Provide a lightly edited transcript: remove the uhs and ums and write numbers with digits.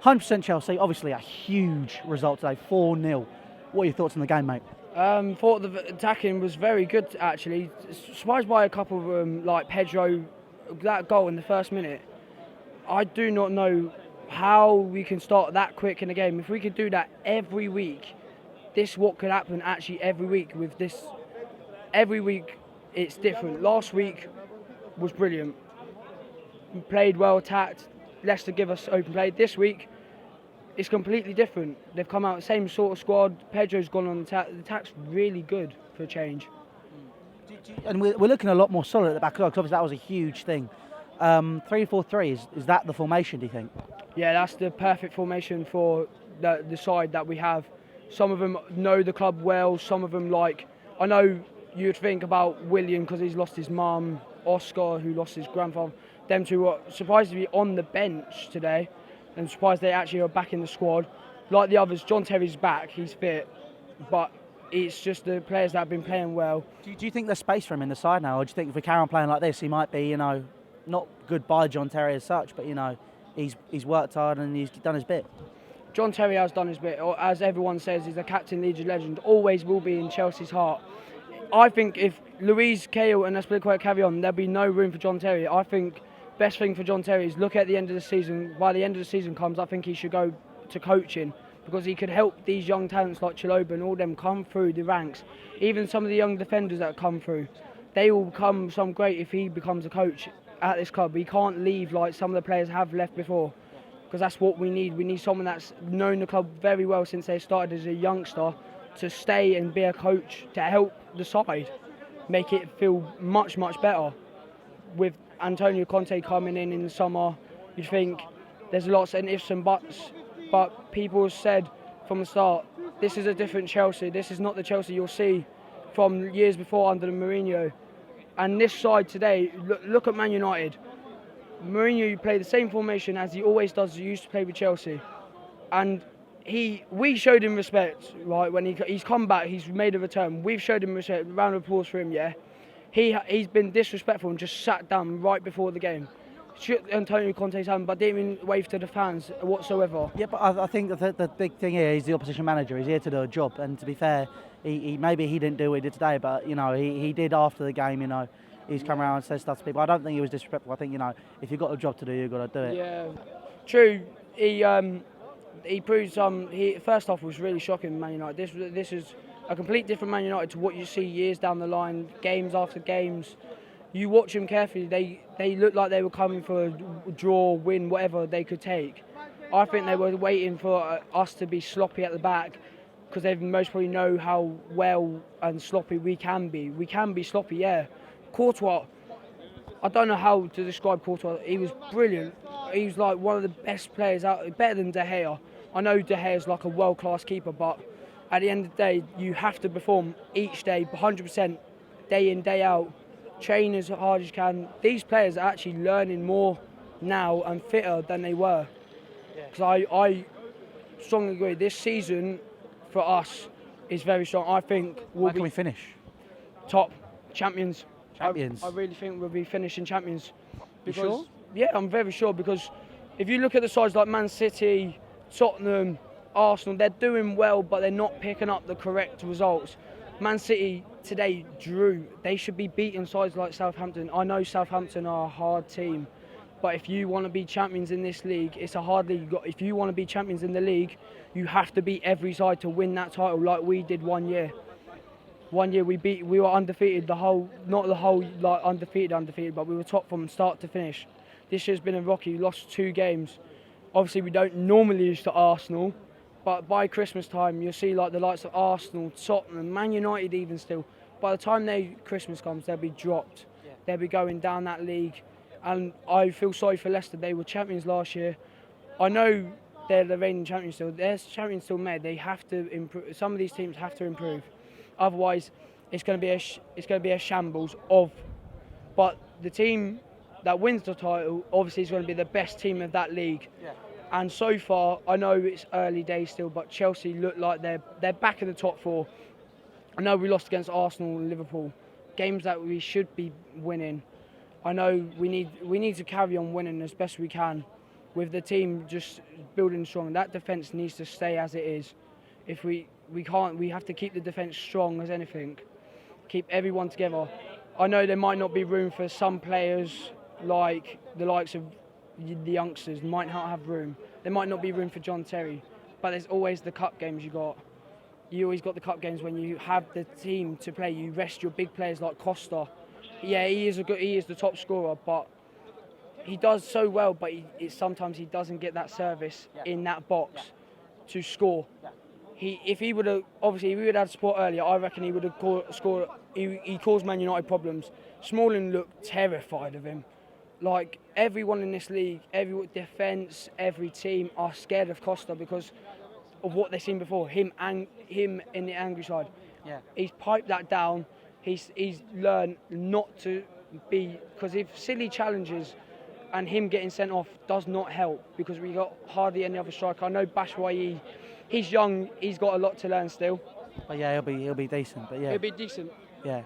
100% Chelsea. Obviously, a huge result today, 4-0. What are your thoughts on the game, mate? Thought the attacking was very good actually. Surprised by a couple of them, like Pedro, that goal in the first minute. I do not know how we can start that quick in a game. If we could do that every week, this what could happen actually every week with this. Every week it's different. Last week was brilliant. We played well, attacked. Leicester give us open play. This week it's completely different. They've come out the same sort of squad. Pedro's gone on the attack. The attack's really good for a change. And we're looking a lot more solid at the back, because obviously that was a huge thing. 3-4-3, is that the formation, do you think? Yeah, that's the perfect formation for the side that we have. Some of them know the club well. Some of them, I know you'd think about William because he's lost his mum, Oscar who lost his grandfather. Them two were surprisingly on the bench today. I'm surprised they actually are back in the squad. Like the others, John Terry's back, he's fit, but it's just the players that have been playing well. Do you think there's space for him in the side now, or do you think if we carry on playing like this, he might be, not goodbye John Terry as such, but he's worked hard and he's done his bit? John Terry has done his bit. As everyone says, he's a captain, Legion legend, always will be in Chelsea's heart. I think if Luis Cahill and Azpilicueta carry on, there'll be no room for John Terry. I think best thing for John Terry is look at the end of the season. By the end of the season comes, I think he should go to coaching, because he could help these young talents like Chalobah and all them come through the ranks. Even some of the young defenders that come through, they will become some great if he becomes a coach at this club. He can't leave like some of the players have left before, because that's what we need. We need someone that's known the club very well since they started as a youngster to stay and be a coach to help the side, make it feel much, much better. With Antonio Conte coming in the summer, you'd think there's lots of ifs and buts, but people said from the start, this is a different Chelsea. This is not the Chelsea you'll see from years before under the Mourinho. And this side today, look at Man United. Mourinho played the same formation as he always does. He used to play with Chelsea, and we showed him respect, right? When he's come back, he's made a return. We've showed him respect. Round of applause for him, yeah. He's been disrespectful and just sat down right before the game. Shook Antonio Conte's hand, but didn't even wave to the fans whatsoever. Yeah, but I think the big thing here, he's the opposition manager. He's here to do a job, and to be fair, he maybe he didn't do what he did today, but he did after the game. He's come around and said stuff to people. I don't think he was disrespectful. I think if you've got a job to do, you've got to do it. Yeah, true. He proved some. First off was really shocking. Man United. This is a complete different Man United to what you see years down the line, games after games. You watch them carefully, they look like they were coming for a draw, win, whatever they could take. I think they were waiting for us to be sloppy at the back, because they most probably know how well and sloppy we can be. We can be sloppy, yeah. Courtois, I don't know how to describe Courtois. He was brilliant. He was like one of the best players out, better than De Gea. I know De Gea is like a world-class keeper, but at the end of the day, you have to perform each day, 100%, day in, day out. Train as hard as you can. These players are actually learning more now and fitter than they were. Because I strongly agree, this season for us is very strong. I think Where can we finish? Top champions. Champions? I really think we'll be finishing champions. You sure? Yeah, I'm very sure, because if you look at the sides like Man City, Tottenham, Arsenal, they're doing well, but they're not picking up the correct results. Man City today drew. They should be beating sides like Southampton. I know Southampton are a hard team, but if you want to be champions in this league, it's a hard league. If you want to be champions in the league, you have to beat every side to win that title, like we did one year. One year we were undefeated, not the whole like undefeated, but we were top from start to finish. This year's been a rocky. We lost 2 games. Obviously, we don't normally lose to Arsenal, but by Christmas time, you'll see like the likes of Arsenal, Tottenham, Man United even still. By the time Christmas comes, they'll be dropped. Yeah. They'll be going down that league. And I feel sorry for Leicester. They were champions last year. I know they're the reigning champions still. They're champions still made. They have to improve. Some of these teams have to improve. Otherwise, it's going to be a shambles of. But the team that wins the title obviously is going to be the best team of that league. Yeah. And so far, I know it's early days still, but Chelsea look like they're back in the top 4. I know we lost against Arsenal and Liverpool, games that we should be winning. I know we need to carry on winning as best we can, with the team just building strong. That defence needs to stay as it is. If we can't, we have to keep the defence strong as anything. Keep everyone together. I know there might not be room for some players, like the likes of the youngsters, might not have room. There might not be room for John Terry, but there's always the cup games you got. You always got the cup games when you have the team to play. You rest your big players like Costa. Yeah, he is the top scorer, but he does so well. But sometimes he doesn't get that service in that box to score. If he would have had support earlier, I reckon he would have scored. He caused Man United problems. Smalling looked terrified of him. Like everyone in this league, every defence, every team are scared of Costa because of what they've seen before. Him in the angry side. Yeah. He's piped that down. He's learned not to be, because if silly challenges and him getting sent off does not help, because we got hardly any other striker. I know Batshuayi, he's young, he's got a lot to learn still. But yeah, he'll be decent. But yeah, He'll be decent. yeah.